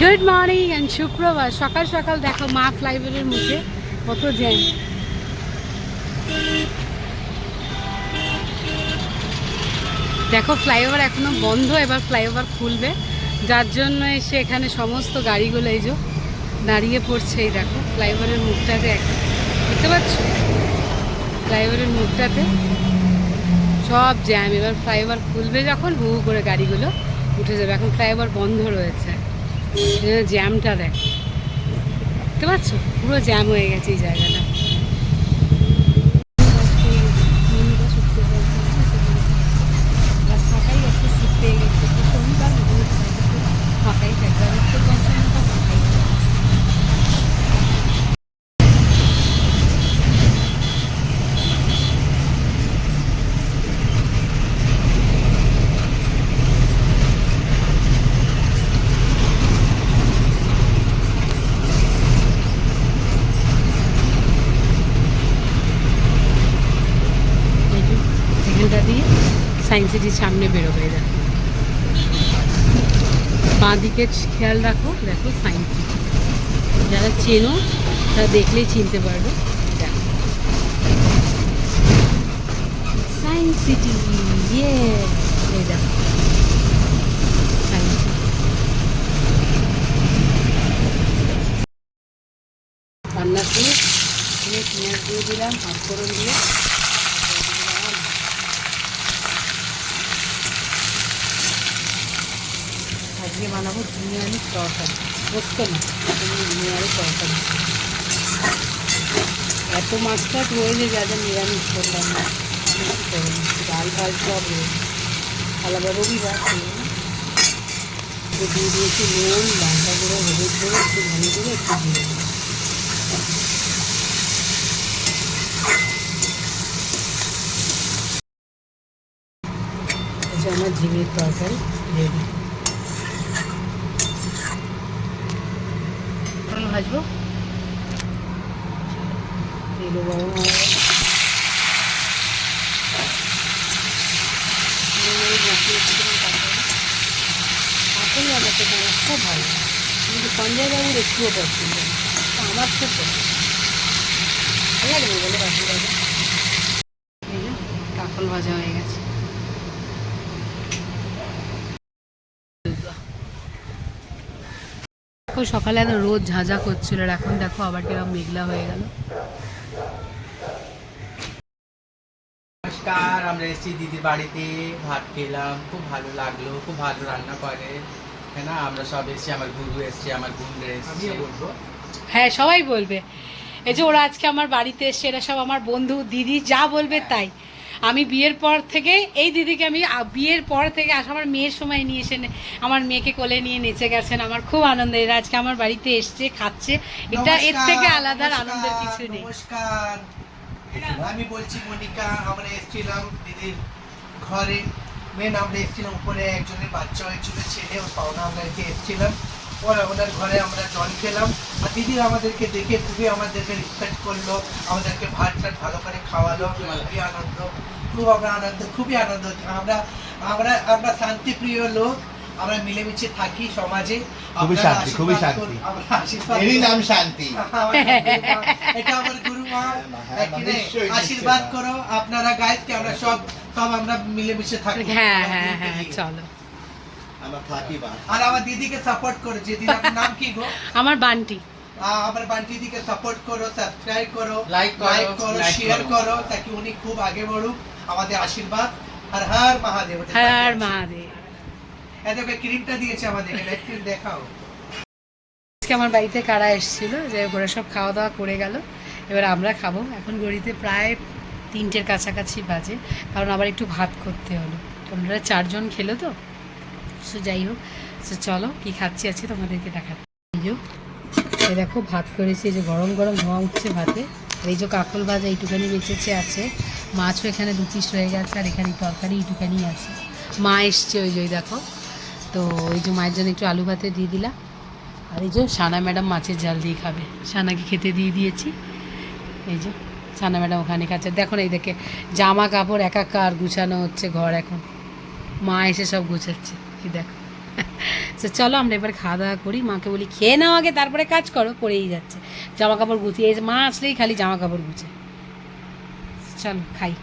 Good morning and শুক্রবার সকাল সকাল দেখো মা ফ্লাইওভারের মুখে কত জ্যাম। দেখো ফ্লাইওভার এখনো বন্ধ, এবার ফ্লাইওভার খুলবে, যার জন্য এসে এখানে সমস্ত গাড়িগুলো এই যে দাঁড়িয়ে পড়ছে। এই দেখো ফ্লাইওভারের মুখটাতে দেখতে পাচ্ছ, ফ্লাইওভারের মুখটাতে সব জ্যাম। এবার ফ্লাইওভার খুলবে যখন হু করে গাড়িগুলো উঠে যাবে। এখন ফ্লাইওভার বন্ধ রয়েছে, জ্যামটা দেখো, দেখতে পাচ্ছ পুরো জ্যাম হয়ে গেছে এই জায়গাটা। ফাঁকাই একটু শীত পেয়ে গেছে, শনিবার ফাঁকাই থাকবে, আর উত্তর পঞ্চমটা ফাঁকাই থাকবে। এখানটা দিয়ে সায়েন্স সিটির সামনে বেরোবে। দেখো বাঁ দিকে খেয়াল রাখো, দেখো সায়েন্স সিটি, যারা চেনো তারা দেখলেই চিনতে পারবে। দেখো সায়েন্স সিটি, ইয়ে এই দেখো সায়েন্স সিটি। রান্না করে পেঁয়াজ দিয়ে দিলাম, পাঁচফোড়ন দিয়ে আজকে বানাবো নিরামিষ তরকারি, বসতো না নিরামিষ তরকারি। এত মাছটা রয়েছে যা যা নিরামিষ করলাম না, আমি কী করবো, ডাল ভাত সব রয়েছে, আলাদা রবিবার দিয়ে দিয়েছি নুন, লঙ্কা গুঁড়ো, হলুদ গুঁড়ো, একটু ধনে গুঁড়ো, একটু জিরে গুঁড়ো। আমার ঝিঙের তরকারি রেডি। ভাজবো, তেলও গরম হয়ে গেছে, কাঁকল ভাজাতে আমার খুব ভালো, কিন্তু সঞ্জয়বাবুর একটুও পছন্দ, আমার খুব পছন্দ, ভালো লাগে বলে কাঁকল ভাজা। এই যে কাঁকল ভাজা হয়ে গেছে। সকালে এত রোদ ঝাঁঝা করছিল, এখন দেখো আবার কিরকম মেঘলা হয়ে গেল। নমস্কার, আমরা এসেছি দিদির বাড়িতে, ভাত খেলাম, খুব ভালো লাগলো, খুব ভালো রান্না করে, তাই না? আমরা সব এসেছি, আমার গুরু এসছে, আমার বোনরা এসছে, বলবো হ্যাঁ সবাই বলবে। এই যে ওরা আজকে আমার বাড়িতে এসছে, এরা সব আমার বন্ধু, দিদি যা বলবে তাই। আমি বিয়ের পর থেকে এই দিদিকে আমি বিয়ের পর থেকে আমার মেয়ের সময় নিয়ে এসে আমার মেয়েকে কোলে নিয়ে নেচে গেছেন। আমার খুব আনন্দ, এরা আজকে আমার বাড়িতে এসছে, খাচ্ছে, এটা এর থেকে আলাদা আনন্দের কিছু নেই। নমস্কার, আমি বলছি মনিকা, আমরা এসেছিলাম দিদির ঘরে, মেন আমরা এসেছিলাম উপরে, একজনের বাচ্চা হয়েছিল, ছেলে ও পাওনা, আমরা এসেছিলাম ওনার ঘরে, আমরা জল খেলাম, আর দিদি আমাদেরকে দেখে খুবই আমাদেরকে রেসপেক্ট করলো, আমাদেরকে ভাত টাত ভালো করে খাওয়ালো, খুবই আনন্দ, খুবই আনন্দ। আমরা আমরা আমরা শান্তিপ্রিয় লোক, আমরা মিলেমিশে থাকি সমাজে, খুবই শান্তি, খুবই শান্তি, এরই নাম শান্তি। এটা আমার গুরু মা, আশীর্বাদ করো আপনারা গাইজকে, আমরা সব আমরা মিলেমিশে থাকি। হ্যাঁ হ্যাঁ হ্যাঁ চলো, আর আমার দিদিকে সাপোর্ট করো। যে দিদির নাম কি গো? আমার বান্টি। আমার বান্টি দিদিকে সাপোর্ট করো, সাবস্ক্রাইব করো, লাইক করো, শেয়ার করো, তাকি উনি খুব আগে বড়ুক। আমাদের আশীর্বাদ। হর হর মহাদেব, হর মহাদেব। এতকে ক্রিমটা দিয়েছে আমাদের, একটু দেখাও। আজকে আমার বাড়িতে কারা এসেছিল, যে ওরা সব খাওয়া দাওয়া করে গেল, এবার আমরা খাবো। এখন ঘড়িতে প্রায় 3টের কাছাকাছি বাজে, কারণ আবার একটু ভাত করতে হলো, তোমরা 4জন খেলো তো। সো যাই হোক, সো চলো কী খাচ্ছি আজকে তোমাদেরকে দেখাচ্ছি। এই দেখো ভাত করেছি, এই যে গরম গরম ধোঁয়া উঠছে ভাতে। এই যে কাকল ভাজা এইটুখানি বেঁচেছে আছে, মাছও এখানে 2 পিস রয়ে গেছে, আর এখানে তরকারি এইটুখানি আছে। মা এসছে ওই যে দেখো, তো ওই যে মায়ের জন্য একটু আলু ভাতে দিয়ে দিলাম। আর এই যে সানা ম্যাডাম মাছের জাল দিয়ে খাবে, সানাকে খেতে দিয়ে দিয়েছি। এই যে সানা ম্যাডাম ওখানে খাচ্ছে, দেখো না এই দেখে জামা কাপড় একাকার গুছানো হচ্ছে ঘর, এখন মা এসে সব গুছাচ্ছে, এই দেখো। তো চলো আমরা এবার খাওয়া দাওয়া করি, মাকে বলি খেয়ে নাও আগে তারপরে কাজ করো, করেই যাচ্ছে, জামা কাপড় গুছিয়ে, মা আসলেই খালি জামা কাপড় গুছে। চলো খাই।